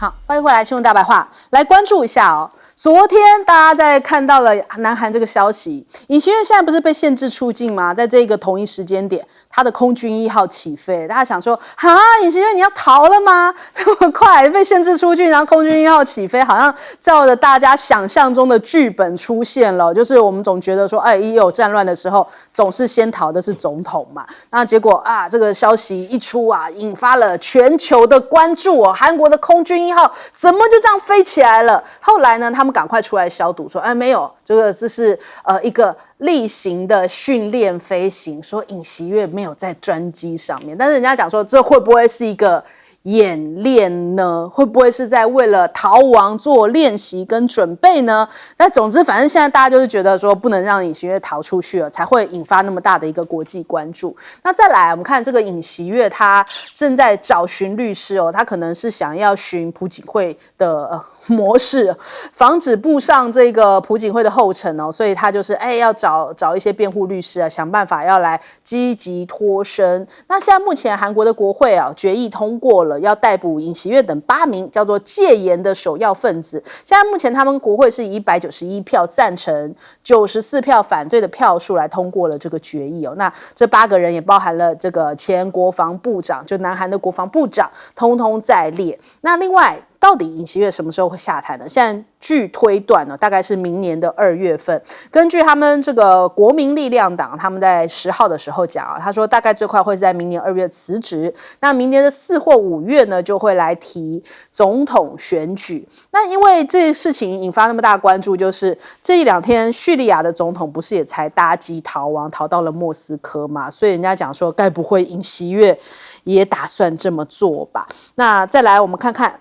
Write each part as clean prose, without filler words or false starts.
好，欢迎回来，新闻大白话，来关注一下哦。昨天大家在看到了南韩这个消息，尹锡悦现在不是被限制出境吗？在这个同一时间点，他的空军1号起飞，大家想说，哈，尹锡悦你要逃了吗？这么快被限制出境，然后空军1号起飞，好像照着大家想象中的剧本出现了。就是我们总觉得说，哎，一有战乱的时候，总是先逃的是总统嘛。那结果啊，这个消息一出啊，引发了全球的关注哦。韩国的空军1号怎么就这样飞起来了？后来呢，他们赶快出来消毒说，哎，没有，这是一个例行的训练飞行，说尹锡悦没有在专机上面。但是人家讲说，这会不会是一个演练呢？会不会是在为了逃亡做练习跟准备呢？那总之，反正现在大家就是觉得说，不能让尹锡悦逃出去了，才会引发那么大的一个国际关注。那再来，我们看这个尹锡悦，他正在找寻律师哦，他可能是想要寻朴槿惠的模式，防止步上这个朴槿惠的后尘哦，所以他就是要找一些辩护律师啊，想办法要来积极脱身。那现在目前韩国的国会啊决议通过了，要逮捕尹锡悦等8名叫做戒严的首要分子。现在目前他们国会是以191票赞成、94票反对的票数来通过了这个决议哦。那这8个人也包含了这个前国防部长，就南韩的国防部长，通通在列。那另外，到底尹锡悦什么时候会下台呢？现在据推断呢，大概是明年的2月份。根据他们这个国民力量党，他们在10号的时候讲啊，他说大概最快会是在明年2月辞职。那明年的4或5月呢，就会来提总统选举。那因为这件事情引发那么大关注，就是这1-2天叙利亚的总统不是也才搭机逃亡，逃到了莫斯科嘛？所以人家讲说，该不会尹锡悦也打算这么做吧？那再来我们看看，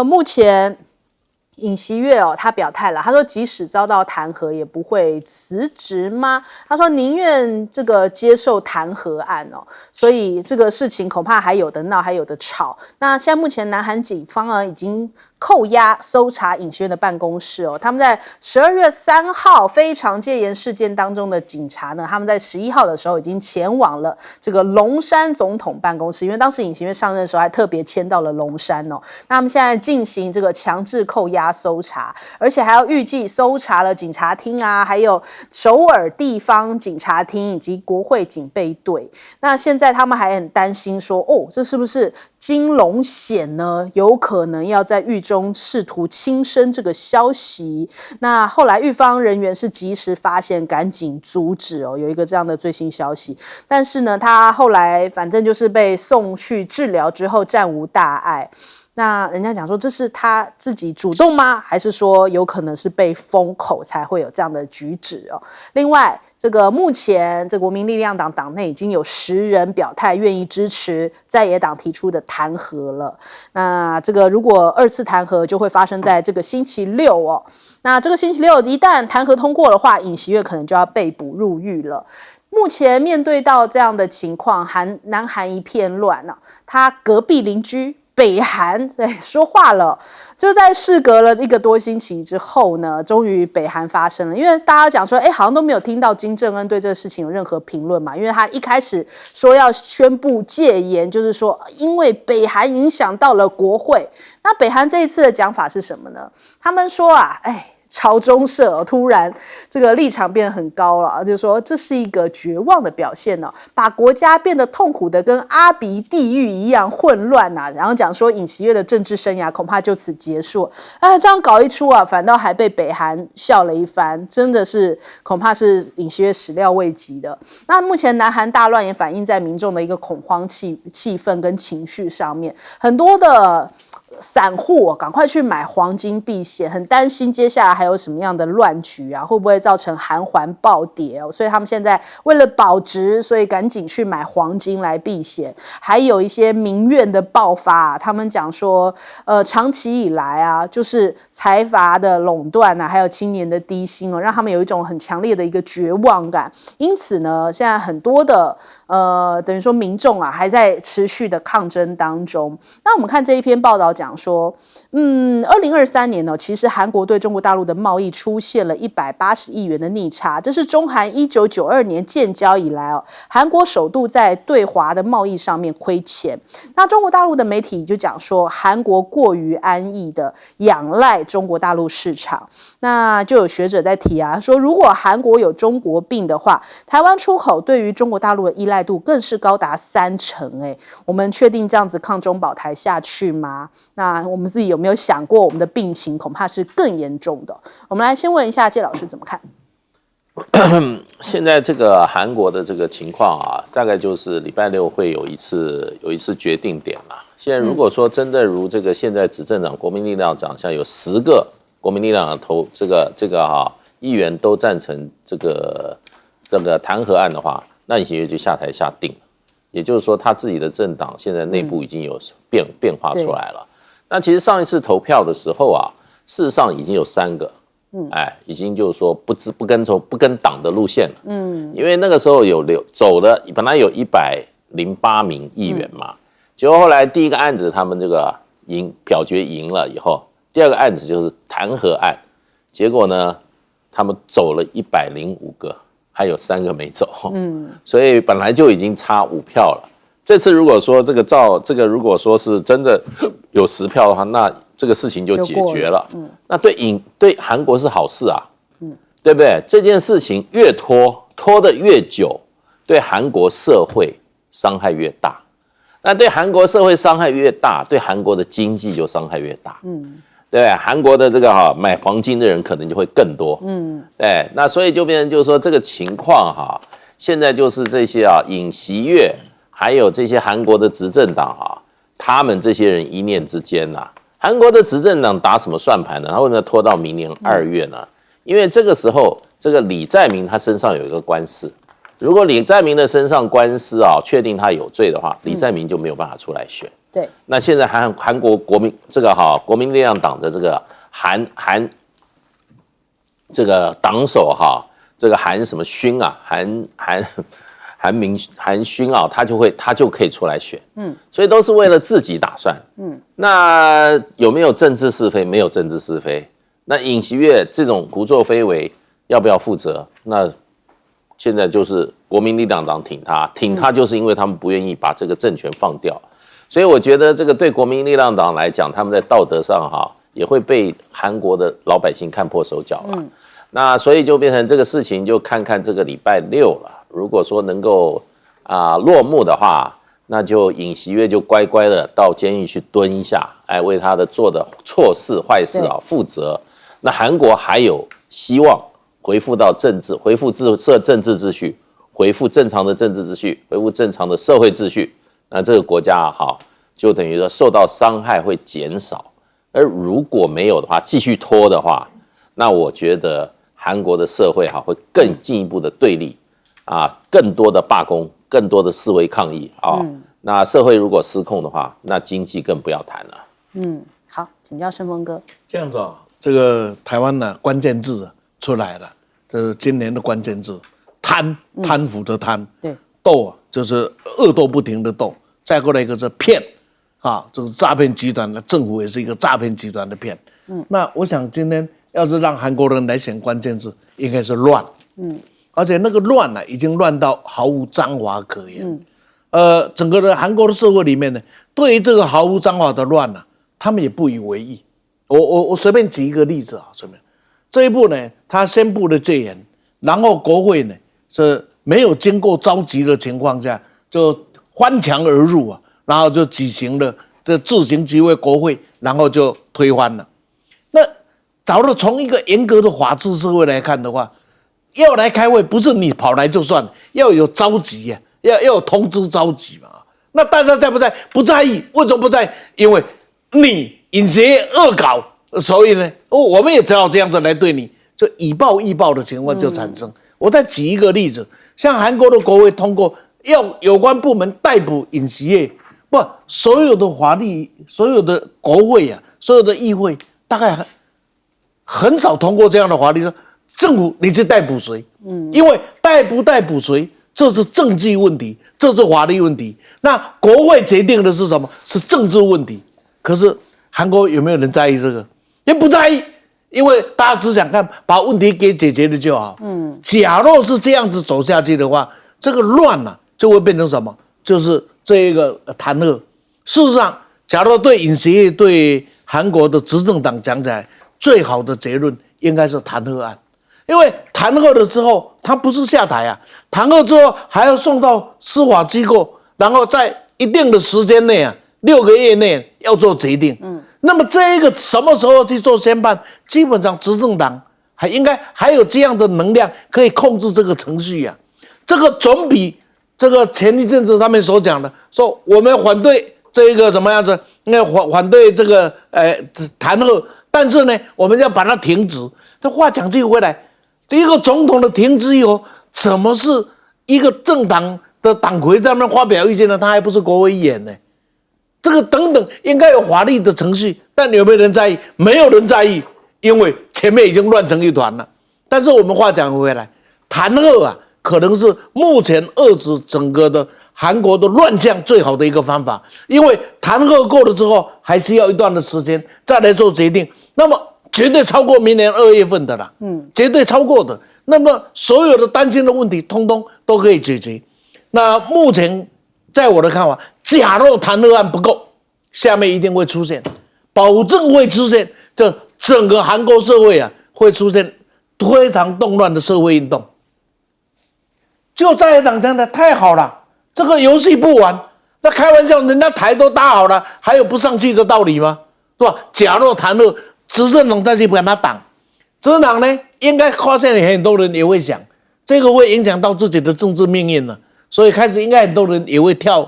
目前尹锡悦他表态了，他说即使遭到弹劾也不会辞职吗？他说宁愿这个接受弹劾案哦，所以这个事情恐怕还有的闹，还有的吵。那现在目前南韩警方已经扣押搜查尹锡悦的办公室哦，他们在12月3号非常戒严事件当中的警察呢，他们在11号的时候已经前往了这个龙山总统办公室，因为当时尹锡悦上任的时候还特别迁到了龙山哦。那他们现在进行这个强制扣押搜查，而且还要预计搜查了警察厅啊，还有首尔地方警察厅以及国会警备队。那现在他们还很担心说，这是不是金龙显呢？有可能要在狱中试图轻生这个消息。那后来狱方人员是及时发现，赶紧阻止哦，有一个这样的最新消息。但是呢，他后来反正就是被送去治疗之后暂无大碍。那人家讲说，这是他自己主动吗？还是说有可能是被封口才会有这样的举止哦？另外，这个目前这国民力量党党内已经有10人表态愿意支持在野党提出的弹劾了。那这个如果2次弹劾就会发生在这个星期六哦。那这个星期六一旦弹劾通过的话，尹锡悦可能就要被捕入狱了。目前面对到这样的情况，南韩一片乱啊，他隔壁邻居北韩说话了，就在事隔了1个多星期之后呢，终于北韩发生了。因为大家讲说，好像都没有听到金正恩对这个事情有任何评论嘛，因为他一开始说要宣布戒严，就是说因为北韩影响到了国会。那北韩这一次的讲法是什么呢？他们说朝中社突然这个立场变得很高了，就是说这是一个绝望的表现哦，把国家变得痛苦的跟阿鼻地狱一样混乱啊，然后讲说尹锡悦的政治生涯恐怕就此结束。这样搞一出啊，反倒还被北韩笑了一番，真的是恐怕是尹锡悦始料未及的。那目前南韩大乱也反映在民众的一个恐慌气氛跟情绪上面，很多的散户赶快去买黄金避险，很担心接下来还有什么样的乱局啊，会不会造成韩环暴跌哦？所以他们现在为了保值，所以赶紧去买黄金来避险。还有一些民怨的爆发他们讲说，长期以来啊，就是财阀的垄断还有青年的低薪让他们有一种很强烈的一个绝望感。因此呢，现在很多的等于说民众还在持续的抗争当中。那我们看这一篇报道讲说，2023年呢，其实韩国对中国大陆的贸易出现了180亿元的逆差，这是中韩1992年建交以来韩国首度在对华的贸易上面亏钱。那中国大陆的媒体就讲说，韩国过于安逸的仰赖中国大陆市场。那就有学者在提说如果韩国有中国病的话，台湾出口对于中国大陆的依赖度更是高达30%。我们确定这样子抗中保台下去吗？那我们自己有没有想过，我们的病情恐怕是更严重的？我们来先问一下介老师怎么看？现在这个韩国的这个情况大概就是礼拜六会有一次决定点嘛。现在如果说真的如这个现在执政党国民力量长相有10个国民力量的议员都赞成这个弹劾案的话，那尹锡悦就下台下定了。也就是说，他自己的政党现在内部已经有变化出来了。那其实上一次投票的时候事实上已经有3个，已经就是说不跟党的路线了。因为那个时候走了，本来有108名议员嘛，结果后来第一个案子他们这个表决赢了以后，第二个案子就是弹劾案，结果呢，他们走了105个。还有3个没走，所以本来就已经差5票了。这次如果说如果说是真的有10票的话，那这个事情就解决了。那对韩国是好事对不对？这件事情越拖得越久，对韩国社会伤害越大。那对韩国社会伤害越大，对韩国的经济就伤害越大。对，韩国的这个买黄金的人可能就会更多。对，那所以就变成就是说这个情况现在就是这些尹锡悦还有这些韩国的执政党他们这些人一念之间韩国的执政党打什么算盘呢？他为什么要拖到明年2月呢？因为这个时候这个李在明他身上有一个官司，如果李在明的身上官司确定他有罪的话，李在明就没有办法出来选。对，那现在韩国国民力量党的这个这个党首这个韩什么勋韩勋他就可以出来选。所以都是为了自己打算。那有没有政治是非？没有政治是非。那尹锡悦这种胡作非为要不要负责？那现在就是国民力量党挺他就是因为他们不愿意把这个政权放掉。所以我觉得这个对国民力量党来讲，他们在道德上也会被韩国的老百姓看破手脚了。那所以就变成这个事情，就看看这个礼拜六了。如果说能够落幕的话，那就尹锡悦就乖乖的到监狱去蹲一下，为他的做的错事坏事负责。那韩国还有希望恢复政治秩序，恢复正常的政治秩序，恢复正常的社会秩序。那这个国家就等于说受到伤害会减少。而如果没有的话，继续拖的话，那我觉得韩国的社会会更进一步的对立更多的罢工，更多的示威抗议那社会如果失控的话，那经济更不要谈了。好，请教盛峰哥。这样子这个台湾呢关键字出来了，这是今年的关键字，贪腐的贪，对，斗就是恶斗不停的斗，再过来一个是骗这个诈骗集团的政府也是一个诈骗集团的骗。那我想今天要是让韩国人来选关键字，应该是乱。而且那个乱已经乱到毫无章法可言。整个的韩国的社会里面呢，对于这个毫无章法的乱他们也不以为意。我随便举一个例子随便这一步呢，他宣布了戒严，然后国会呢是没有经过召集的情况下，就翻墙而入然后就举行了这自行集会国会，然后就推翻了。那假如从一个严格的法治社会来看的话，要来开会不是你跑来就算，要有召集要有通知召集嘛。那大家在不在？不在意，为什么不在？因为你尹锡悦恶搞，所以呢，我们也只好这样子来对你，就以暴易暴的情况就产生。我再举一个例子，像韩国的国会通过要有关部门逮捕尹锡悦，所有的法律、所有的国会所有的议会，大概很少通过这样的法律说政府你去逮捕谁？因为逮捕谁，这是政治问题，这是法律问题。那国会决定的是什么？是政治问题。可是韩国有没有人在意这个？也不在意，因为大家只想看把问题给解决了就好。假若是这样子走下去的话，这个乱啊就会变成什么？就是这一个弹劾。事实上，假如对尹锡悦、对韩国的执政党讲起来，最好的结论应该是弹劾案，因为弹劾了之后，他不是下台啊，弹劾之后还要送到司法机构，然后在一定的时间内啊，6个月内要做决定。那么这一个什么时候去做宣判？基本上执政党应该还有这样的能量可以控制这个程序啊。这个总比这个前一阵子他们所讲的说我们反对这一个怎么样子，反对这个弹劾，但是呢我们要把它停止。这话讲起回来，这一个总统的停止以后，怎么是一个政党的党魁在那边发表意见呢？他还不是国会议员呢？这个等等应该有法律的程序，但有没有人在意？没有人在意，因为前面已经乱成一团了。但是我们话讲回来，弹劾啊，可能是目前遏制整个的韩国的乱象最好的一个方法，因为弹劾过了之后，还需要一段的时间再来做决定，那么绝对超过明年2月份的啦，绝对超过的。那么所有的担心的问题，通通都可以解决。那目前在我的看法，假若弹劾案不够，下面一定会出现，保证会出现，这整个韩国社会啊会出现非常动乱的社会运动。就在野党讲的太好了，这个游戏不玩，那开玩笑，人家台都搭好了，还有不上去的道理吗？对吧？假若弹劾，执政党再去跟他挡，执政党呢，应该发现很多人也会想，这个会影响到自己的政治命运了，所以开始应该很多人也会跳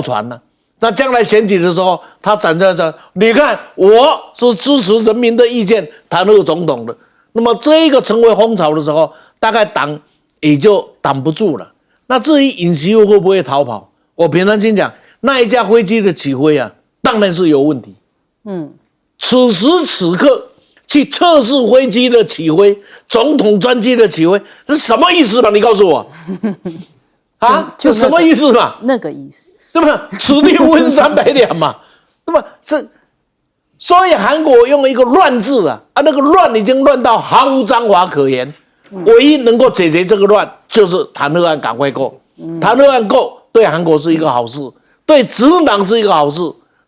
船了。那将来选举的时候，他展现着，你看我是支持人民的意见弹劾总统的，那么这一个成为风潮的时候，大概党也就挡不住了。那至于尹锡悦会不会逃跑，我平常心讲，那一架飞机的起飞啊，当然是有问题。此时此刻去测试飞机的起飞，总统专机的起飞，是什么意思嘛？你告诉我。啊，就什么意思嘛？那个意思，对吧？此地无银三百两嘛，对吧？所以韩国用一个乱字啊，那个乱已经乱到毫无章法可言。唯一能够解决这个乱，就是弹劾案赶快过。弹劾案过，对韩国是一个好事，对执政党是一个好事。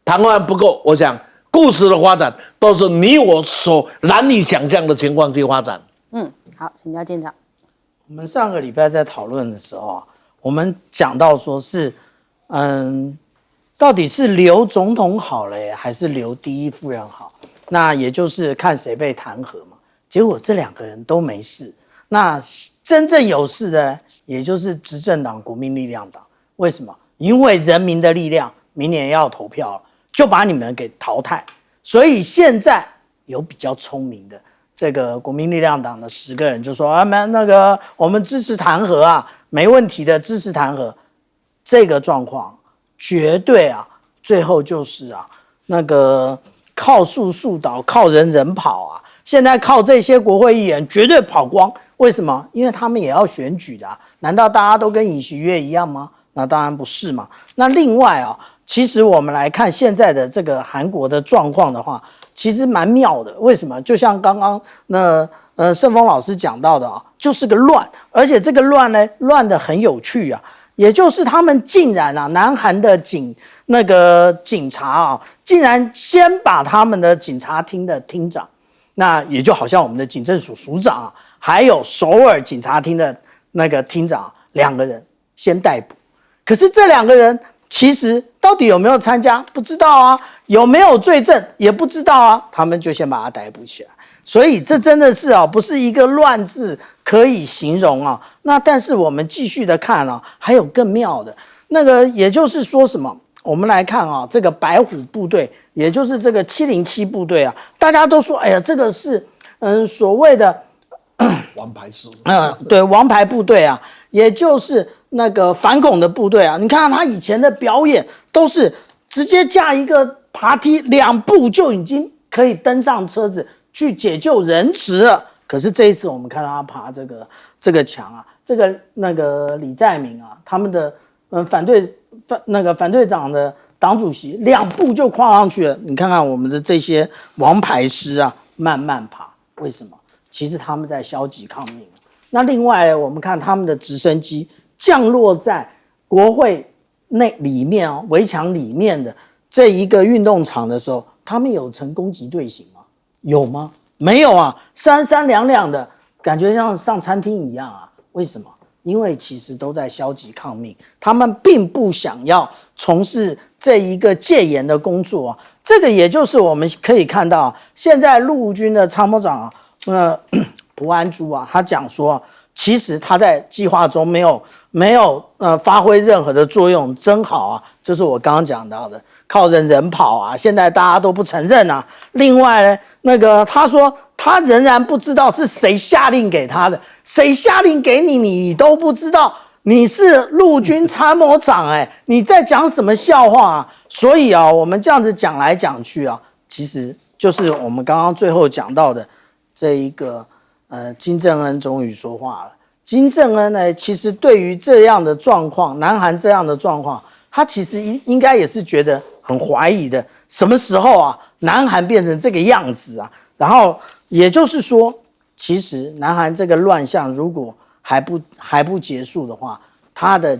弹劾案不够，我想故事的发展都是你我所难以想象的情况去发展。好，请教舰长。我们上个礼拜在讨论的时候啊，我们讲到说是，到底是留总统好了还是留第一夫人好？那也就是看谁被弹劾嘛。结果这2个人都没事，那真正有事的，也就是执政党国民力量党。为什么？因为人民的力量明年要投票了，就把你们给淘汰。所以现在有比较聪明的这个国民力量党的10个人就说我们支持弹劾啊，没问题的，支持弹劾。这个状况绝对啊，最后就是啊，靠树倒，靠人跑啊。现在靠这些国会议员绝对跑光，为什么？因为他们也要选举的啊，难道大家都跟尹锡悦一样吗？那当然不是嘛。那另外啊，其实我们来看现在的这个韩国的状况的话，其实蛮妙的。为什么？就像刚刚盛峰老师讲到的啊，就是个乱，而且这个乱呢，乱得很有趣啊。也就是他们竟然啊，南韩的警察啊，竟然先把他们的警察厅的厅长，那也就好像我们的警政署署长啊，还有首尔警察厅的厅长2个人先逮捕。可是这2个人其实到底有没有参加不知道啊，有没有罪证也不知道啊，他们就先把他逮捕起来。所以这真的是啊，不是一个乱字可以形容啊。那但是我们继续的看啊，还有更妙的也就是说什么？我们来看啊，这个白虎部队，也就是这个707部队啊，大家都说，哎呀，这个是所谓的王牌师，对，王牌部队啊，也就是反恐的部队啊。你看他以前的表演都是直接架一个爬梯，2步就已经可以登上车子去解救人质了。可是这一次我们看到他爬这个墙啊，这个李在明啊，他们的反对党的党主席2步就跨上去了。你看看我们的这些王牌师啊，慢慢爬，为什么？其实他们在消极抗命。那另外我们看他们的直升机降落在国会里面围墙里面的这一个运动场的时候，他们有成攻击队形吗？有吗？没有啊，三三两两的感觉像上餐厅一样啊。为什么？因为其实都在消极抗命，他们并不想要从事这一个戒严的工作啊。这个也就是我们可以看到，现在陆军的参谋长蒲安珠啊，他讲说，其实他在计划中没有发挥任何的作用，真好啊，就是我刚刚讲到的，靠人跑啊，现在大家都不承认啊。另外呢，他说他仍然不知道是谁下令给他的，谁下令给你，你都不知道，你是陆军参谋长你在讲什么笑话啊？所以啊，我们这样子讲来讲去啊，其实就是我们刚刚最后讲到的这一个金正恩终于说话了。金正恩呢，其实对于这样的状况，南韩这样的状况，他其实应该也是觉得很怀疑的。什么时候啊，南韩变成这个样子啊？然后也就是说，其实南韩这个乱象如果还不结束的话，他的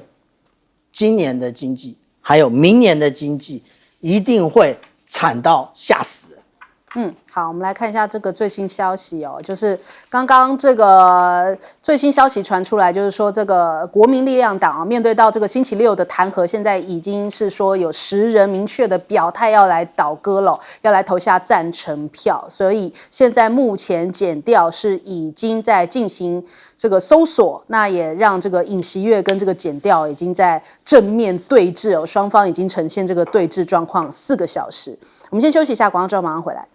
今年的经济还有明年的经济一定会惨到吓死人。好，我们来看一下这个最新消息哦，就是刚刚这个最新消息传出来，就是说这个国民力量党面对到这个星期六的弹劾，现在已经是说有10人明确的表态要来倒戈了，要来投下赞成票，所以现在目前检调是已经在进行这个搜索，那也让这个尹锡悦跟这个检调已经在正面对峙哦，双方已经呈现这个对峙状况4个小时。我们先休息一下，广告之后马上回来。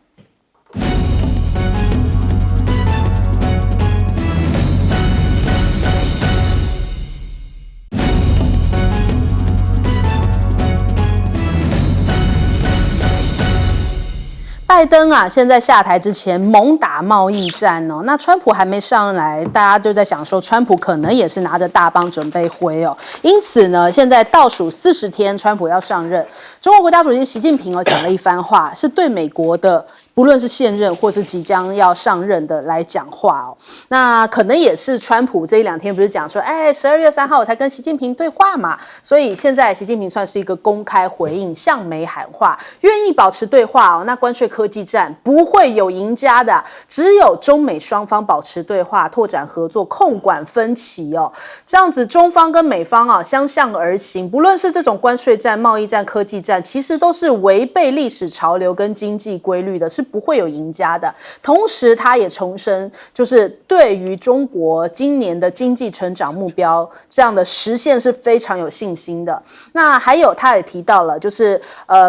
拜登啊，现在下台之前猛打贸易战哦，那川普还没上来，大家就在想说，川普可能也是拿着大棒准备挥哦。因此呢，现在倒数40天，川普要上任，中国国家主席习近平讲了一番话，是对美国的不论是现任或是即将要上任的来讲话哦。那可能也是川普这1-2天不是讲说，12月3号我才跟习近平对话嘛，所以现在习近平算是一个公开回应，向美喊话，愿意保持对话哦。那关税科技战不会有赢家的，只有中美双方保持对话，拓展合作，控管分歧哦。这样子，中方跟美方啊相向而行，不论是这种关税战、贸易战、科技战，其实都是违背历史潮流跟经济规律的，是不会有赢家的。同时，他也重申，就是对于中国今年的经济成长目标这样的实现是非常有信心的。那还有，他也提到了，就是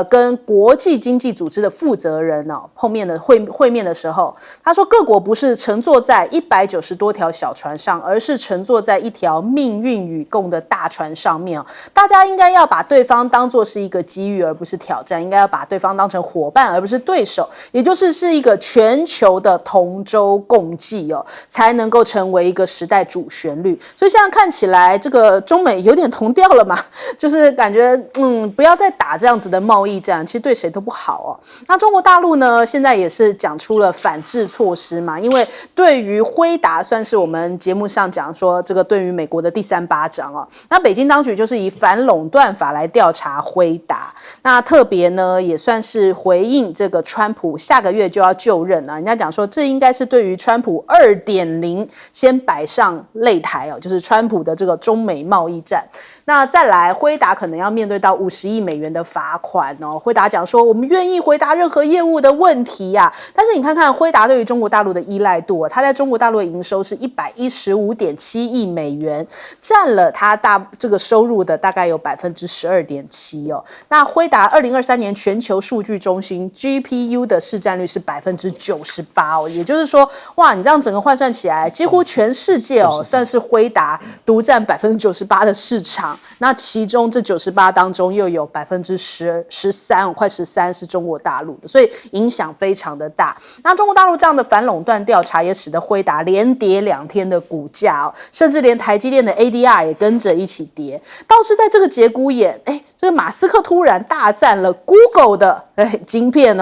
跟国际经济组织的负责人后面的会面的时候，他说各国不是乘坐在190多条小船上，而是乘坐在一条命运与共的大船上面。大家应该要把对方当作是一个机遇，而不是挑战；应该要把对方当成伙伴，而不是对手。也就是一个全球的同舟共济哦，才能够成为一个时代主旋律。所以现在看起来，这个中美有点同调了嘛，就是感觉不要再打这样子的贸易战，其实对谁都不好哦。那中国大陆呢，现在也是讲出了反制措施嘛，因为对于辉达算是我们节目上讲说，这个对于美国的第3巴掌哦。那北京当局就是以反垄断法来调查辉达，那特别呢也算是回应这个川普下个月就要就任了，人家讲说这应该是对于川普2.0先摆上擂台哦，就是川普的这个中美贸易战。那再来，辉达可能要面对到50亿美元的罚款哦。辉达讲说，我们愿意回答任何业务的问题呀。但是你看看辉达对于中国大陆的依赖度，它在中国大陆的营收是115.7亿美元，占了它这个收入的大概有12.7%哦。那辉达2023年全球数据中心 GPU 的市占率是98%哦，也就是说，哇，你这样整个换算起来，几乎全世界哦，算是辉达独占98%的市场。场，那其中这98当中又有13%快13%是中国大陆的，所以影响非常的大。那中国大陆这样的反垄断调查也使得辉达连跌2天的股价甚至连台积电的 ADR 也跟着一起跌。倒是在这个节骨眼，这个马斯克突然大赞了 Google 的晶片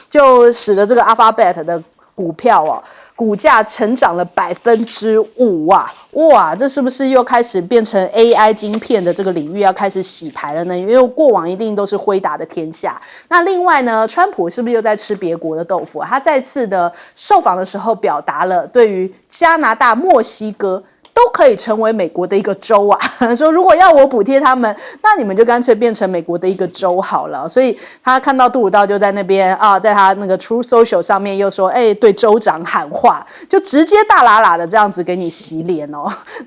就使得这个 Alphabet 的股票股价成长了5%啊！哇，这是不是又开始变成 AI 晶片的这个领域要开始洗牌了呢？因为过往一定都是辉达的天下。那另外呢，川普是不是又在吃别国的豆腐？他再次的受访的时候表达了对于加拿大、墨西哥都可以成为美国的一个州啊，说如果要我补贴他们，那你们就干脆变成美国的一个州好了。所以他看到杜鲁道就在那边在他那个 True Social 上面又说，对州长喊话，就直接大喇喇的这样子给你洗脸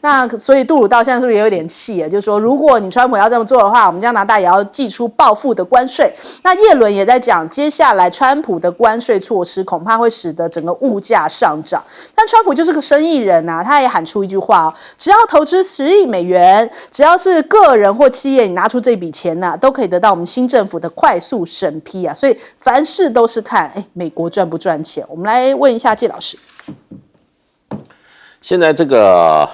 那所以杜鲁道现在是不是也有点气就是说，如果你川普要这么做的话，我们加拿大也要祭出报复的关税。那叶伦也在讲，接下来川普的关税措施恐怕会使得整个物价上涨。但川普就是个生意人他也喊出一句话。只要投资10亿美元，只要是个人或企业，你拿出这笔钱都可以得到我们新政府的快速审批所以凡事都是看美国赚不赚钱。我们来问一下季老师，现在这个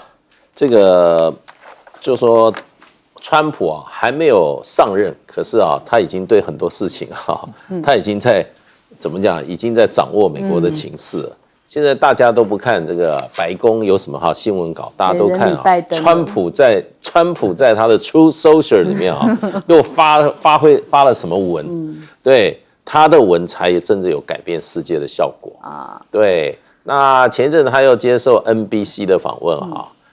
就说川普还没有上任，可是他已经对很多事情他已经在怎么讲，已经在掌握美国的情势了。现在大家都不看这个白宫有什么新闻稿，大家都看川普在他的 True Social 里面又发了什么文，对他的文才也真的有改变世界的效果对，那前一阵他又接受 NBC 的访问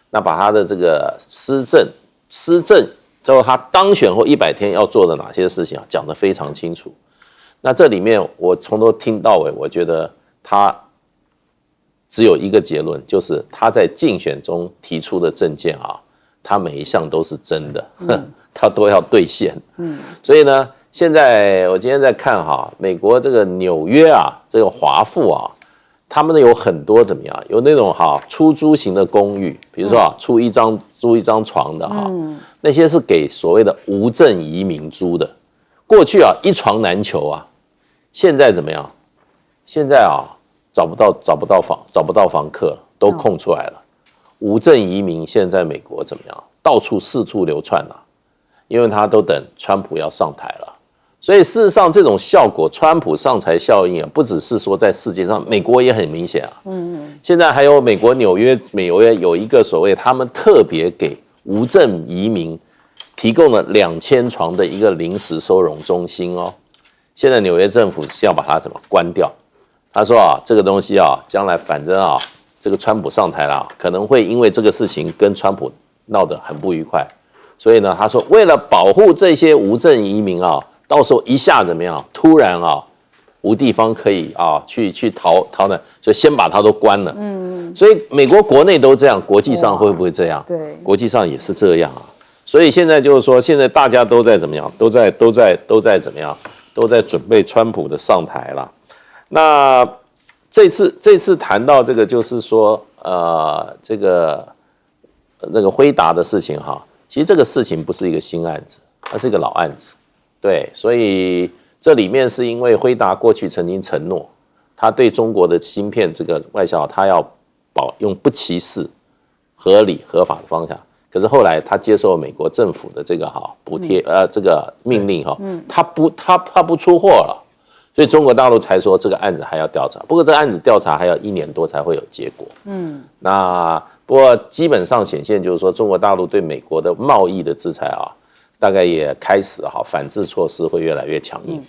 那把他的这个施政之后他当选后100天要做的哪些事情讲得非常清楚。那这里面我从头听到尾，我觉得他只有一个结论，就是他在竞选中提出的政见他每一项都是真的，他都要兑现。所以呢，现在我今天在看美国这个纽约这个华富他们有很多怎么样，有那种出租型的公寓，比如说租一张床的那些是给所谓的无证移民租的。过去一床难求现在怎么样？现在找不到房客，都空出来了。无证移民现在美国怎么样？到处四处流窜因为他都等川普要上台了。所以事实上，这种效果，川普上台效应不只是说在世界上，美国也很明显现在还有美国纽约有一个所谓他们特别给无证移民提供了2000床的一个临时收容中心现在纽约政府是要把它关掉。他说这个东西将来反正这个川普上台了，可能会因为这个事情跟川普闹得很不愉快，所以呢，他说为了保护这些无证移民到时候一下怎么样，突然无地方可以去逃难，所以先把它都关了。所以美国国内都这样，国际上会不会这样？对，国际上也是这样所以现在就是说，现在大家都在怎么样？都在怎么样？都在准备川普的上台了。那这次谈到这个，就是说，这个辉达的事情其实这个事情不是一个新案子，它是一个老案子，对，所以这里面是因为辉达过去曾经承诺，他对中国的芯片这个外销，他要用不歧视、合理合法的方向。可是后来他接受美国政府的这个补贴，这个命令他不出货了。所以中国大陆才说这个案子还要调查，不过这个案子调查还要1年多才会有结果。那不过基本上显现就是说，中国大陆对美国的贸易的制裁大概也开始反制措施会越来越强硬。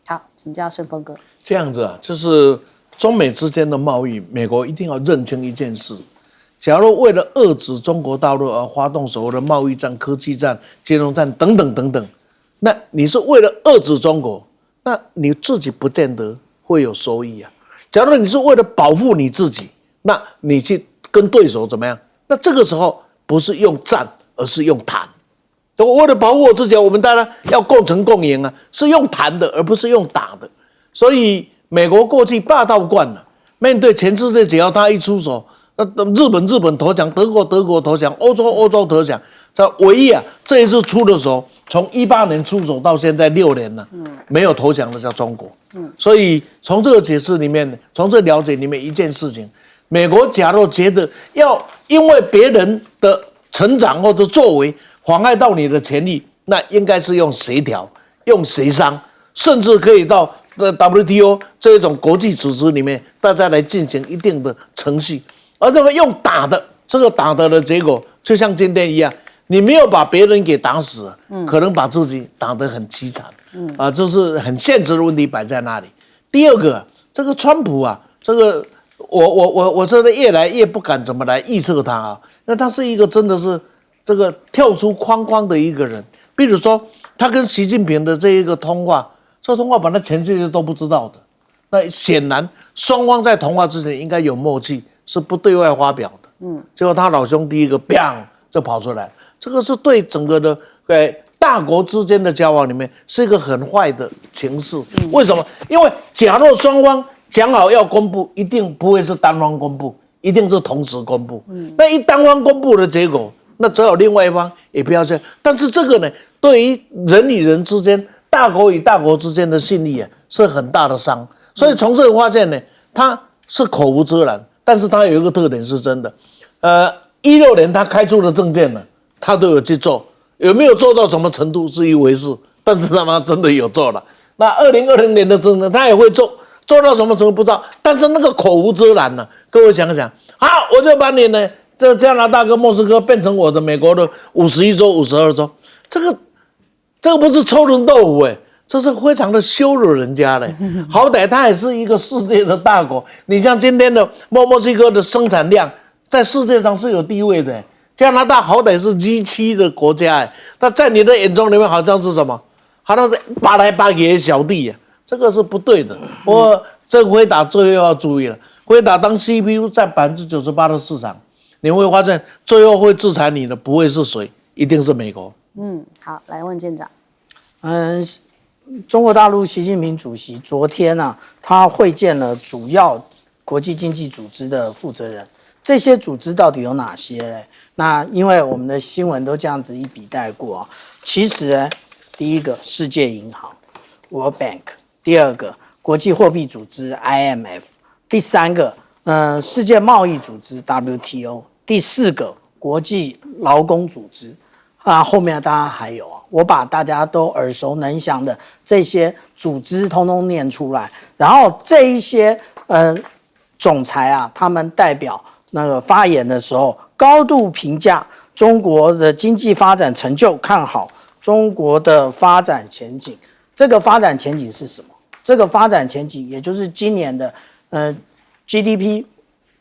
好，请教盛峰哥。这样子就是中美之间的贸易，美国一定要认清一件事：假如为了遏制中国大陆而发动所谓的贸易战、科技战、金融战等等等等，那你是为了遏制中国，那你自己不见得会有收益假如你是为了保护你自己，那你去跟对手怎么样？那这个时候不是用战，而是用谈。我为了保护我自己，我们当然要共存共赢是用谈的，而不是用打的。所以美国过去霸道惯了，面对全世界，只要他一出手，日本投降，德国投降，欧洲投降，这唯一这一次出的时候，从18年出手到现在6年了，没有投降的叫中国。所以从这个解释里面，从这了解里面一件事情，美国假如觉得要因为别人的成长或者作为妨碍到你的权利，那应该是用协调、用协商，甚至可以到WTO 这种国际组织里面，大家来进行一定的程序。而这么用打的，这个打的结果，就像今天一样，你没有把别人给打死，可能把自己打得很凄惨。这是很现实的问题摆在那里。第二个，这个川普这个我真的越来越不敢怎么来预测他因为他是一个真的是这个跳出框框的一个人。比如说，他跟习近平的这一个通话，这通话本来全世界都不知道的，那显然双方在通话之前应该有默契，是不对外发表的。结果他老兄第一个 bang 就跑出来，这个是对整个的大国之间的交往里面是一个很坏的情势。为什么？因为假若双方讲好要公布，一定不会是单方公布，一定是同时公布。那一单方公布的结果，那只有另外一方也不要这样。但是这个呢，对于人与人之间、大国与大国之间的信力是很大的伤。所以从这个发现呢，他是口无遮拦，但是他有一个特点是真的。16年他开出的政见呢，他都有去做。有没有做到什么程度是一回事，但是他真的有做了。那2020年的政策他也会做到什么程度不知道，但是那个口无遮拦呢，各位想想，好，我就把你呢这加拿大跟墨西哥变成我的美国的51州、52州，这个不是臭人豆腐这是非常的羞辱人家的。好歹它也是一个世界的大国，你像今天的墨西哥的生产量在世界上是有地位的。加拿大好歹是 G7 的国家那在你的眼中里面好像是什么？好像是扒来扒去的小弟这个是不对的。我这辉达最后要注意了，辉达当 CPU 占98%的市场，你会发现最后会制裁你的不会是谁，一定是美国。好，来问舰长。中国大陆习近平主席昨天他会见了主要国际经济组织的负责人。这些组织到底有哪些呢？那因为我们的新闻都这样子一笔带过其实呢，第一个世界银行 World Bank， 第二个国际货币组织 IMF， 第三个世界贸易组织 WTO， 第四个国际劳工组织后面当然还有我把大家都耳熟能详的这些组织通通念出来，然后这一些总裁他们代表那个发言的时候，高度评价中国的经济发展成就，看好中国的发展前景。这个发展前景是什么？这个发展前景也就是今年的GDP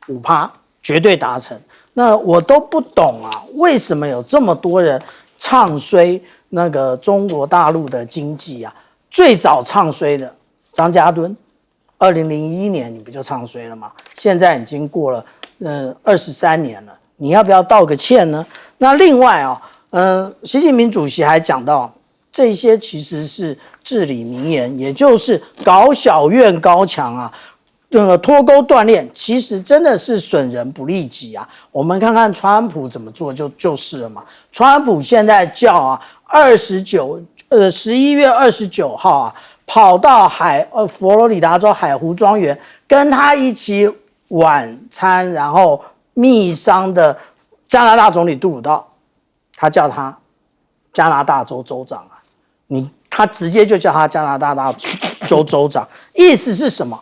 5%绝对达成。那我都不懂为什么有这么多人唱衰那个中国大陆的经济最早唱衰的张家墩，2001年你不就唱衰了吗？现在已经过了23年了，你要不要道个歉呢？那另外习近平主席还讲到，这些其实是至理名言，也就是搞小院高墙脱钩断链，其实真的是损人不利己我们看看川普怎么做就是了嘛。川普现在叫11月29号跑到佛罗里达州海湖庄园跟他一起晚餐，然后密商的加拿大总理杜鲁道，他叫他加拿大州州长他直接就叫他加拿大州州长，意思是什么？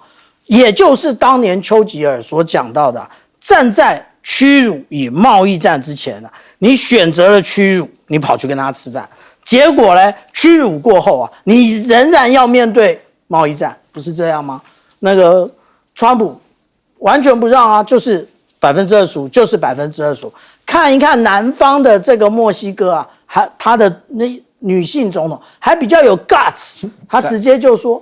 也就是当年丘吉尔所讲到的，站在屈辱与贸易战之前你选择了屈辱，你跑去跟他吃饭，结果呢，屈辱过后你仍然要面对贸易战，不是这样吗？那个川普完全不让就是25%，就是25%。看一看南方的这个墨西哥还他的那女性总统还比较有 guts， 他直接就说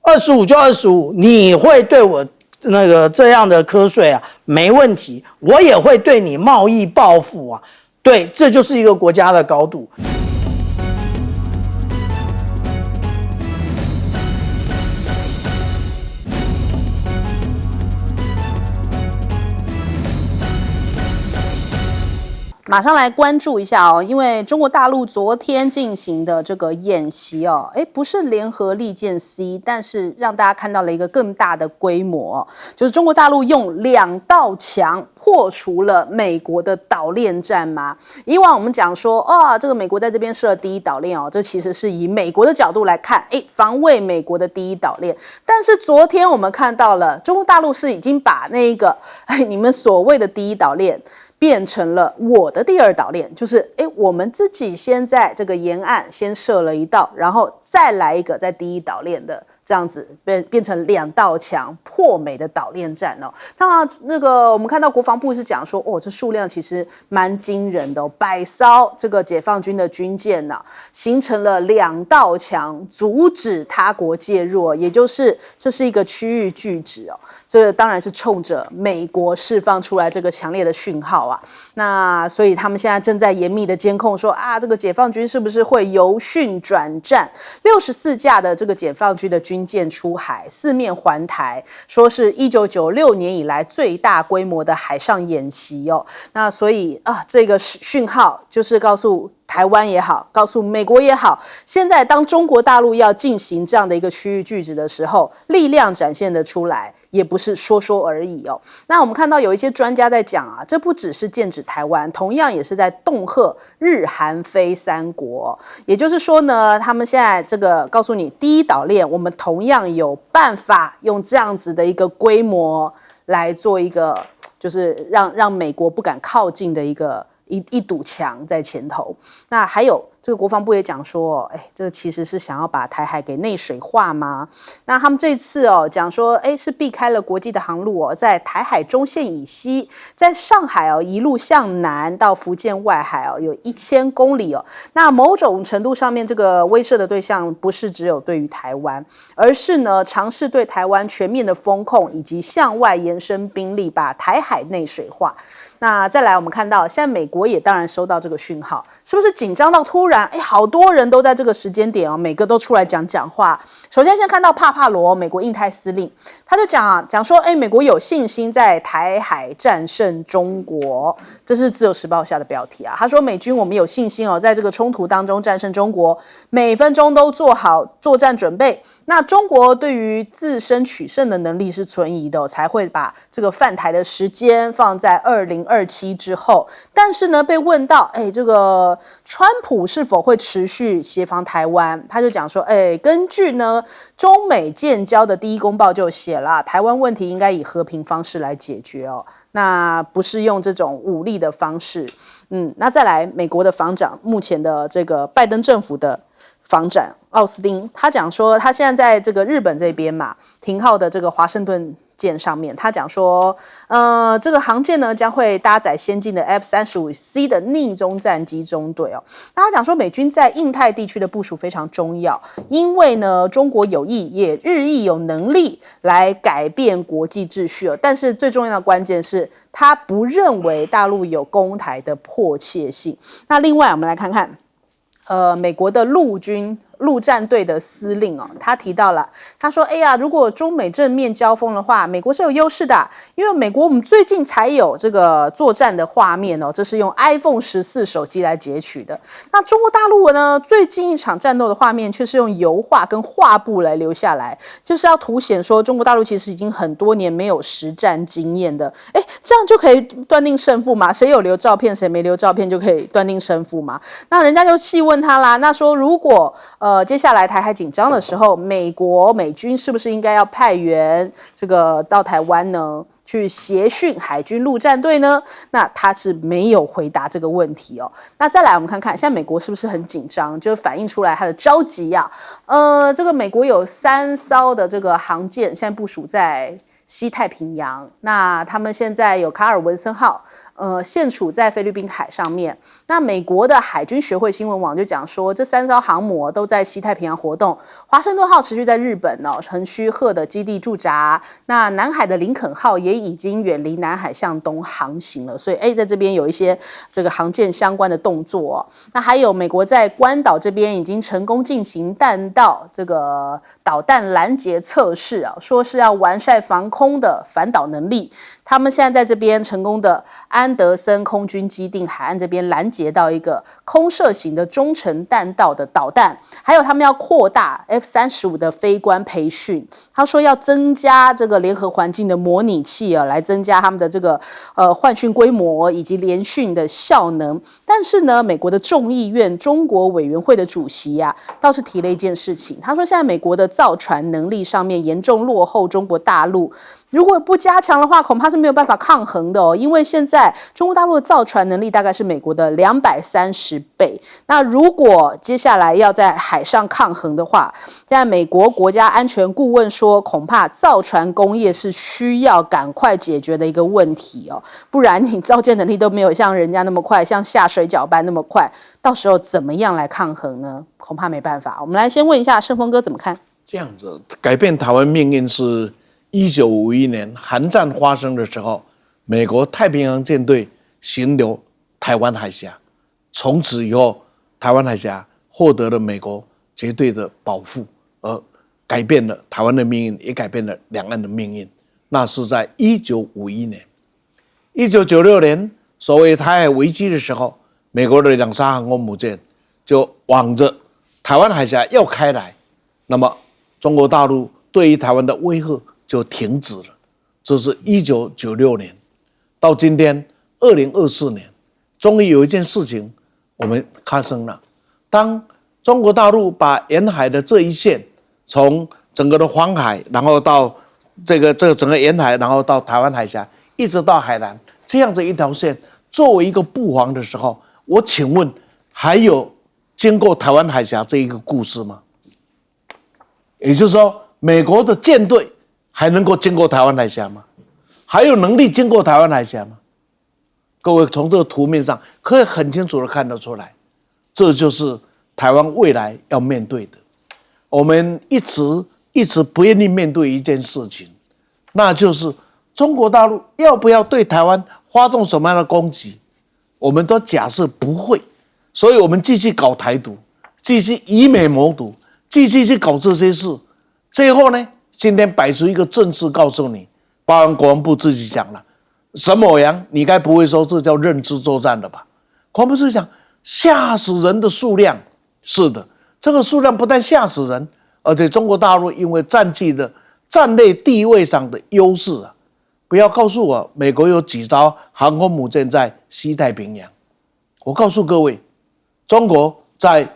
25就25，你会对我那个这样的瞌睡没问题，我也会对你贸易报复对，这就是一个国家的高度。马上来关注一下哦，因为中国大陆昨天进行的这个演习哦，不是联合利剑 C， 但是让大家看到了一个更大的规模，就是中国大陆用2道墙破除了美国的岛链战嘛。以往我们讲说，这个美国在这边设了第一岛链哦，这其实是以美国的角度来看，防卫美国的第一岛链。但是昨天我们看到了，中国大陆是已经把那一个你们所谓的第一岛链变成了我的第2岛链，就是我们自己先在这个沿岸先设了一道，然后再来一个在第一岛链的。这样子变成2道墙破美的岛链战哦。那那个我们看到国防部是讲说，这数量其实蛮惊人的100艘这个解放军的军舰呢，形成了2道墙，阻止他国介入，也就是这是一个区域拒止哦。这当然是冲着美国释放出来这个强烈的讯号啊。那所以他们现在正在严密的监控说这个解放军是不是会由训转战，64架的这个解放军的军舰出海，4面环台，说是1996年以来最大规模的海上演习哦。那所以这个讯号就是告诉台湾也好，告诉美国也好，现在当中国大陆要进行这样的一个区域拒止的时候，力量展现得出来，也不是说说而已哦。那我们看到有一些专家在讲这不只是剑指台湾，同样也是在恫吓日韩非3国。也就是说呢，他们现在这个告诉你，第一岛链我们同样有办法用这样子的一个规模来做一个，就是让美国不敢靠近的一堵墙在前头。那还有这个国防部也讲说，这其实是想要把台海给内水化吗？那他们这次讲说，是避开了国际的航路在台海中线以西，在上海一路向南到福建外海有1000公里那某种程度上面，这个威慑的对象不是只有对于台湾，而是呢尝试对台湾全面的封控，以及向外延伸兵力，把台海内水化。那再来，我们看到现在美国也当然收到这个讯号，是不是紧张到突然，好多人都在这个时间点每个都出来讲话。首先先看到帕帕罗，美国印太司令，他就讲说，美国有信心在台海战胜中国，这是自由时报下的标题他说美军我们有信心在这个冲突当中战胜中国，每分钟都做好作战准备。那中国对于自身取胜的能力是存疑的才会把这个犯台的时间放在2027之后。但是呢，被问到这个川普是否会持续协防台湾，他就讲说，根据呢中美建交的第一公报就写了，台湾问题应该以和平方式来解决那不是用这种武力的方式。那再来，美国的防长，目前的这个拜登政府的防长奥斯汀，他讲说，他现在在这个日本这边嘛，停靠的这个华盛顿舰上面，他讲说，这个航舰呢将会搭载先进的 F-35C 的逆中战机中队那他讲说，美军在印太地区的部署非常重要，因为呢，中国有意也日益有能力来改变国际秩序但是最重要的关键是，他不认为大陆有攻台的迫切性。那另外，我们来看看。美国的陆军陆战队的司令他提到了，他说如果中美正面交锋的话，美国是有优势的，因为美国我们最近才有这个作战的画面这是用 iPhone 14手机来截取的。那中国大陆呢，最近一场战斗的画面却是用油画跟画布来留下来，就是要凸显说中国大陆其实已经很多年没有实战经验的。这样就可以断定胜负吗？谁有留照片谁没留照片就可以断定胜负吗？那人家就细问他啦，那说如果接下来台海紧张的时候，美军是不是应该要派员这个到台湾呢，去协训海军陆战队呢？那他是没有回答这个问题那再来我们看看，现在美国是不是很紧张，就反映出来他的着急这个美国有3艘的这个航舰现在部署在西太平洋，那他们现在有卡尔文森号现处在菲律宾海上面。那美国的海军学会新闻网就讲说，这3艘航母都在西太平洋活动，华盛顿号持续在日本横须贺的基地驻扎，那南海的林肯号也已经远离南海向东航行了，所以在这边有一些这个航舰相关的动作那还有美国在关岛这边已经成功进行弹道这个导弹拦截测试说是要完善防空的反导能力。他们现在在这边成功的安安德森空军基地海岸这边拦截到一个空射型的中程弹道的导弹，还有他们要扩大 F-35的飞官培训。他说要增加这个联合环境的模拟器来增加他们的这个换训规模以及联训的效能。但是呢，美国的众议院中国委员会的主席倒是提了一件事情，他说现在美国的造船能力上面严重落后中国大陆。如果不加强的话，恐怕是没有办法抗衡的因为现在中国大陆的造船能力大概是美国的230倍。那如果接下来要在海上抗衡的话，现在美国国家安全顾问说，恐怕造船工业是需要赶快解决的一个问题不然你造舰能力都没有像人家那么快，像下水饺般那么快，到时候怎么样来抗衡呢？恐怕没办法。我们来先问一下盛峰哥怎么看？这样子改变台湾命运是1951年韩战发生的时候，美国太平洋舰队巡流台湾海峡，从此以后台湾海峡获得了美国绝对的保护，而改变了台湾的命运，也改变了两岸的命运。那是在1951年。1996年所谓台海危机的时候，美国的2艘航空母舰就往着台湾海峡要开来，那么中国大陆对于台湾的威吓就停止了。这是1996年，到今天2024年，终于有一件事情我们发生了。当中国大陆把沿海的这一线，从整个的黄海，然后到这个整个沿海，然后到台湾海峡，一直到海南，这样子一条线作为一个布防的时候，我请问还有经过台湾海峡这一个故事吗？也就是说，美国的舰队还能够经过台湾海峡吗？还有能力经过台湾海峡吗？各位从这个图面上可以很清楚的看得出来，这就是台湾未来要面对的。我们一直不愿意面对一件事情，那就是中国大陆要不要对台湾发动什么样的攻击？我们都假设不会，所以我们继续搞台独，继续以美谋独，继续去搞这些事。最后呢，今天摆出一个正式告诉你，包含国防部自己讲了，沈某洋，你该不会说这叫认知作战了吧？国防部是讲吓死人的数量，是的，这个数量不但吓死人，而且中国大陆因为占据的战略地位上的优势不要告诉我美国有几艘航空母舰在西太平洋，我告诉各位，中国在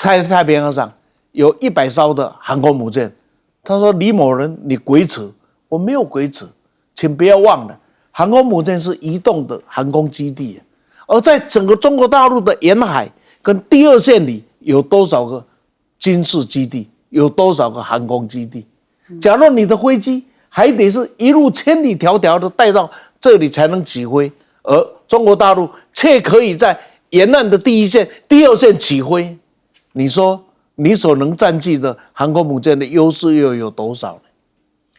太平洋上有100艘的航空母舰。他说李某人你鬼扯，我没有鬼扯，请不要忘了，航空母舰是移动的航空基地，而在整个中国大陆的沿海跟第二线里有多少个军事基地，有多少个航空基地？假如你的飞机还得是一路千里迢迢的带到这里才能起飞，而中国大陆却可以在沿岸的第一线、第二线起飞，你说你所能占据的航空母舰的优势又有多少呢？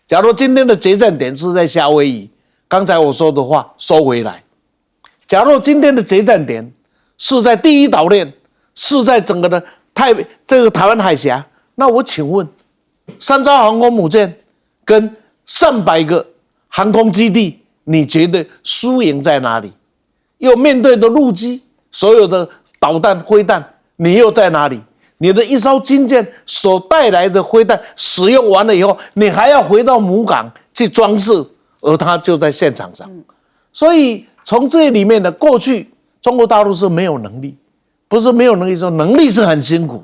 假如今天的决战点是在夏威夷，刚才我说的话收回来。假如今天的决战点是在第一岛链，是在整个的这个台湾海峡，那我请问，3艘航空母舰跟300个航空基地，你觉得输赢在哪里？又面对的陆基，所有的导弹、飞弹，你又在哪里？你的一艘军舰所带来的飞弹使用完了以后，你还要回到母港去装饰，而它就在现场上。所以从这里面的过去，中国大陆是没有能力，不是没有能力，说能力是很辛苦，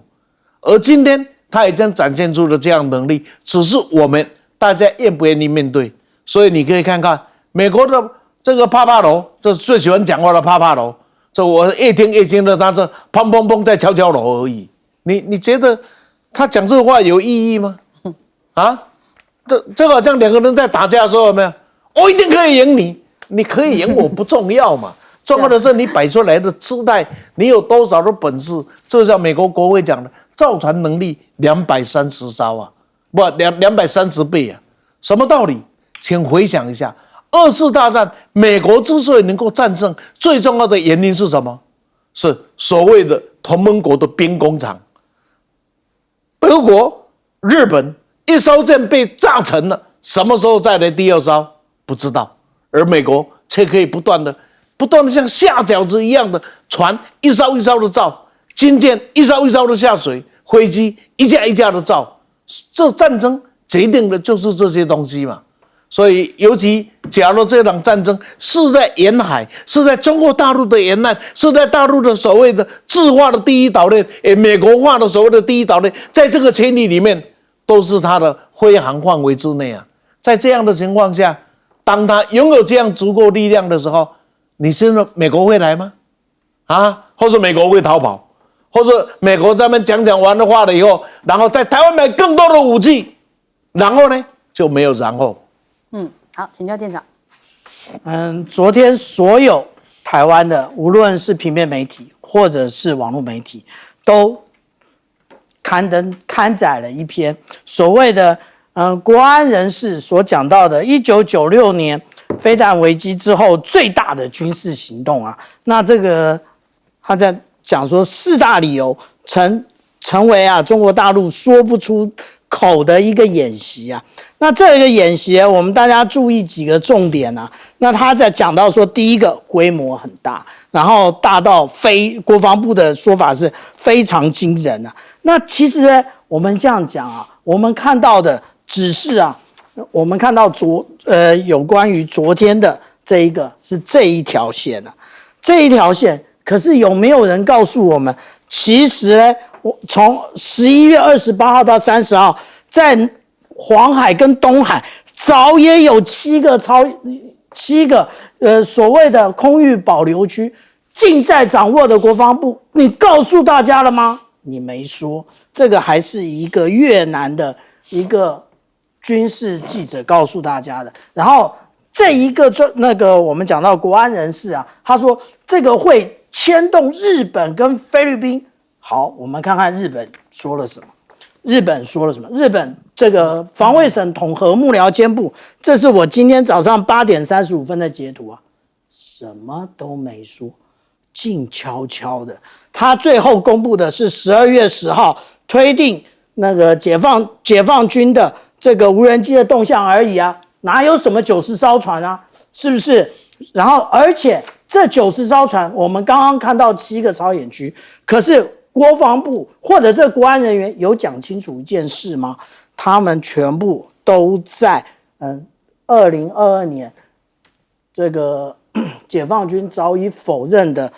而今天它已经展现出了这样的能力，只是我们大家愿不愿意面对。所以你可以看看美国的这个帕帕罗，这最喜欢讲话的帕帕罗，这我越听越觉得他这砰砰砰在敲敲锣而已。你觉得他讲这话有意义吗？啊，这个好像2个人在打架的时候，有没有？我一定可以赢你，你可以赢我不重要嘛，重要的是你摆出来的姿态，你有多少的本事？这叫美国国会讲的造船能力230艘啊，不230倍啊，什么道理？请回想一下，2次大战美国之所以能够战胜，最重要的原因是什么？是所谓的同盟国的兵工厂。德国、日本1艘舰被炸沉了，什么时候再来第2艘？不知道。而美国才可以不断的像下饺子一样的船一艘一艘的造，军舰一艘一艘的下水，飞机一架一架的造。这战争决定的就是这些东西嘛。所以，尤其假如这场战争是在沿海，是在中国大陆的沿岸，是在大陆的所谓的自化的第一岛链，美国化的所谓的第一岛链，在这个千里里面，都是它的飞航范围之内啊。在这样的情况下，当他拥有这样足够力量的时候，你信任美国会来吗？啊，或者美国会逃跑，或者美国在那边讲完的话了以后，然后在台湾买更多的武器，然后呢就没有然后。好，请教舰长。昨天所有台湾的，无论是平面媒体或者是网络媒体，都刊载了一篇所谓的国安人士所讲到的1996年飞弹危机之后最大的军事行动啊。那这个他在讲说4大理由成为中国大陆说不出口的一个演习啊。那这个演习我们大家注意几个重点啊。那他在讲到说，第一个规模很大，然后大到国防部的说法是非常惊人啊。那其实呢，我们这样讲啊，我们看到的只是我们看到有关于昨天的这一个是这一条线啊，这一条线，可是有没有人告诉我们，其实呢，从11月28号到30号，在黄海跟东海早也有7个所谓的空域保留区，尽在掌握的国防部，你告诉大家了吗？你没说，这个还是一个越南的一个军事记者告诉大家的。然后这一个我们讲到国安人士啊，他说这个会牵动日本跟菲律宾。好，我们看看日本说了什么。日本这个防卫省统合幕僚监部，这是我今天早上8点35分的截图啊，什么都没说，静悄悄的。他最后公布的是12月10号推定那个解放军的这个无人机的动向而已啊，哪有什么90艘船啊，是不是？然后而且这90艘船，我们刚刚看到7个操演区，可是国防部或者这国安人员有讲清楚一件事吗？他们全部都在2022年这个解放军早已否认的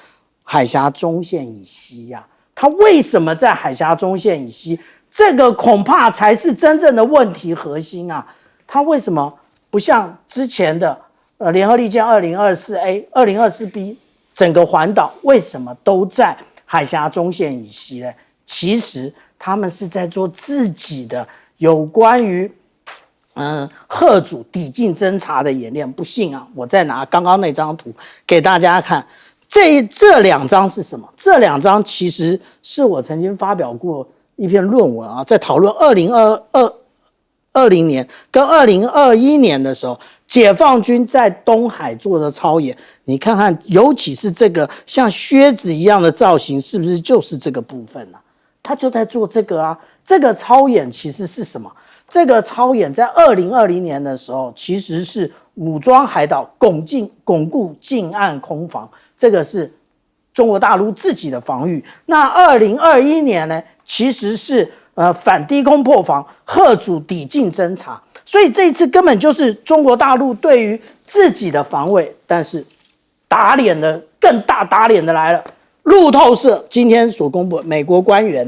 海峡中线以西呀。他为什么在海峡中线以西？这个恐怕才是真正的问题核心啊！他为什么不像之前的联合利剑 204A、204B 整个环岛为什么都在海峡中线以西呢？其实他们是在做自己的有关于嚇阻抵近侦察的演练。不信啊，我再拿刚刚那张图给大家看。这两张是什么？这两张其实是我曾经发表过一篇论文啊，在讨论2020年跟2021年的时候，解放军在东海做的操演，你看看，尤其是这个像靴子一样的造型，是不是就是这个部分呢？他就在做这个啊。这个操演其实是什么？这个操演在2020年的时候，其实是武装海岛巩固近岸空防，这个是中国大陆自己的防御。那2021年呢，其实是反低空破防，嚇阻抵近侦察。所以这一次根本就是中国大陆对于自己的防卫，但是更大打脸的来了。路透社今天所公布，美国官员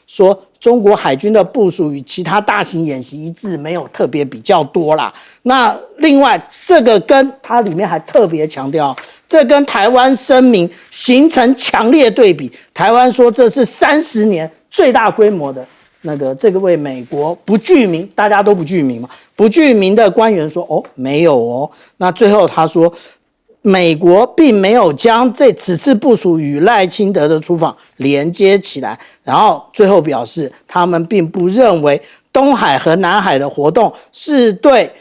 说中国海军的部署与其他大型演习一致，没有特别比较多啦。那另外这个跟它里面还特别强调，这跟台湾声明形成强烈对比。台湾说这是30年最大规模的这个位美国不具名，大家都不具名嘛，不具名的官员说没有哦。那最后他说，美国并没有将此次部署与赖清德的出访连接起来，然后最后表示他们并不认为东海和南海的活动是对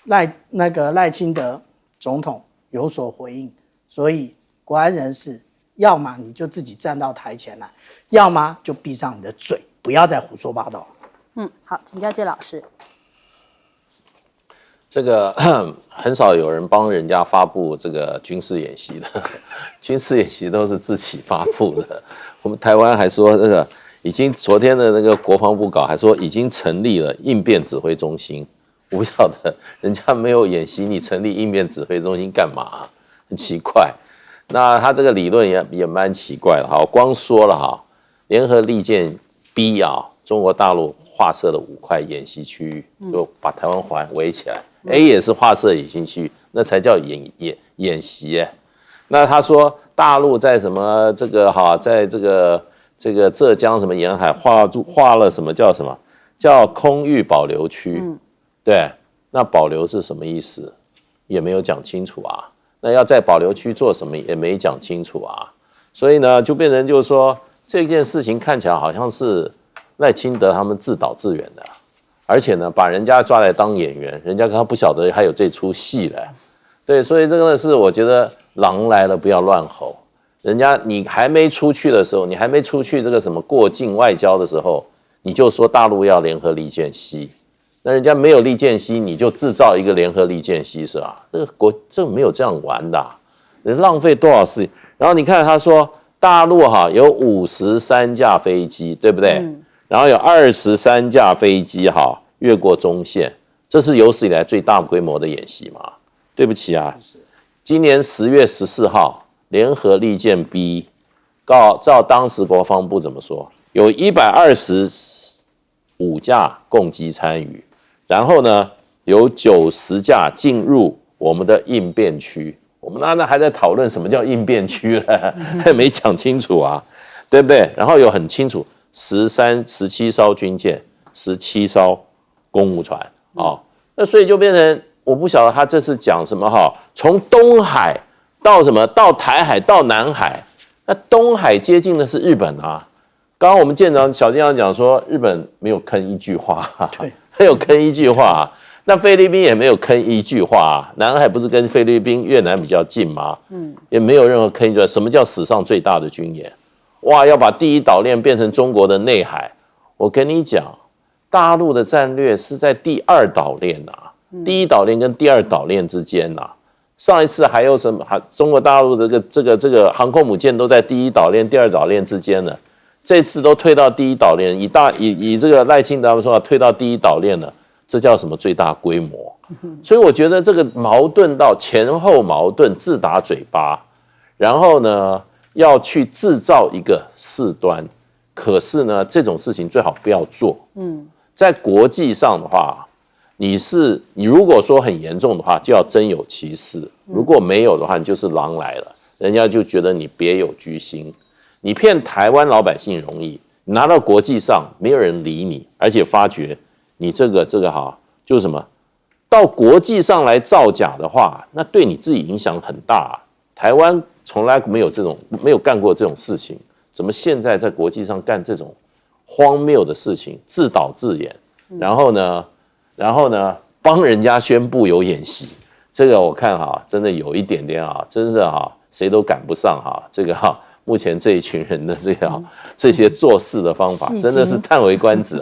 赖清德总统有所回应。所以国安人士，要么你就自己站到台前来，要么就闭上你的嘴，不要再胡说八道。好，请教介老师。这个很少有人帮人家发布这个军事演习的，军事演习都是自己发布的。我们台湾还说这个已经昨天的那个国防部稿还说已经成立了应变指挥中心，我不晓得人家没有演习，你成立应变指挥中心干嘛？很奇怪。那他这个理论也蛮奇怪的哈，光说了哈，联合利剑 B 啊，中国大陆划设了5块演习区域，就把台湾环围起来。A 也是划设演习区域，那才叫演习哎。那他说大陆在什么这个哈，在这个浙江什么沿海划了什么叫什么叫空域保留区？对，那保留是什么意思？也没有讲清楚啊。那要在保留区做什么也没讲清楚啊。所以呢，就变成就是说这件事情看起来好像是赖清德他们自导自演的。而且呢，把人家抓来当演员，人家他不晓得还有这出戏嘞，对，所以这个是我觉得狼来了不要乱吼，人家你还没出去的时候，你还没出去这个什么过境外交的时候，你就说大陆要联合利剑西，那人家没有利剑西，你就制造一个联合利剑西是吧？这没有这样玩的人浪费多少事情。然后你看他说大陆哈有53架飞机，对不对？然后有23架飞机哈越过中线，这是有史以来最大规模的演习嘛？对不起啊，今年10月14号，联合利剑 B 照当时国防部怎么说，有125架共机参与，然后呢有90架进入我们的应变区。我们那还在讨论什么叫应变区呢？还没讲清楚啊，对不对？然后有很清楚。17艘军舰，17艘公务船那所以就变成我不晓得他这次讲什么从东海到什么到台海到南海，那东海接近的是日本啊。刚刚我们小舰长讲说日本没有吭一句话，对，没有吭一句话那菲律宾也没有吭一句话南海不是跟菲律宾、越南比较近吗？也没有任何吭一句话。什么叫史上最大的军演？哇，要把第一岛链变成中国的内海，我跟你讲，大陆的战略是在第2岛链第一岛链跟第2岛链之间上一次还有什么？中国大陆的这个航空母舰都在第1岛链、第2岛链之间呢，这次都退到第1岛链，以这个赖清德他们说退到第1岛链了，这叫什么最大规模？所以我觉得这个矛盾到前后矛盾，自打嘴巴，然后呢？要去制造一个事端，可是呢，这种事情最好不要做。在国际上的话，你如果说很严重的话，就要真有其事；如果没有的话，你就是狼来了，人家就觉得你别有居心。你骗台湾老百姓容易，你拿到国际上没有人理你，而且发觉你这个就是什么，到国际上来造假的话，那对你自己影响很大。台湾从来没有干过这种事情，怎么现在在国际上干这种荒谬的事情，自导自演，然后呢，帮人家宣布有演习，这个我看真的有一点点真的谁都赶不上这个目前这一群人的这些做事的方法，真的是叹为观止